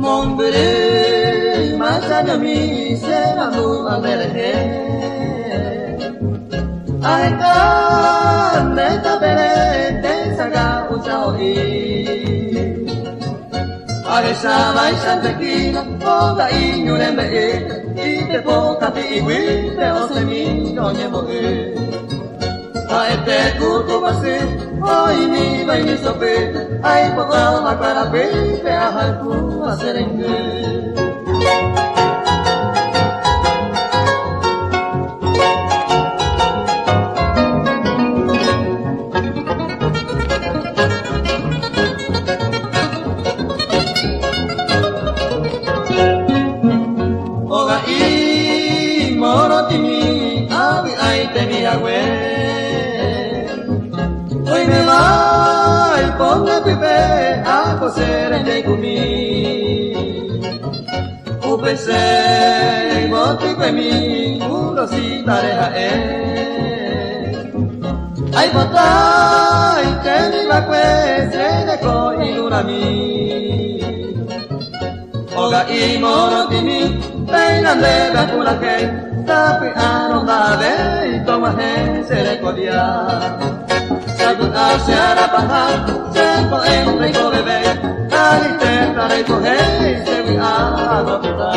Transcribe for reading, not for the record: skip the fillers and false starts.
Monbere masanyami selamu amelehe Aika meta bere tensaga usaoi Aresha maisha tequila Oga inyure me Ite poca piwi Te osemi Donye moe Aete kutu masi Oi mi vai mi sope Ai poka makara pe Te ahalku aserenge Oga i morotimi Awi aite mi agwe Hoy me vai ponga pipe a coser en kumi Upese moti pemi uno si tareha Ay botai que mi bakwe se de ko inurami Oga i morotimi peinande bakulake tapi aromade y toma se recodia Sagut asyara pahal Seko en reiko bebe Ahite tareko hei Sewi agopita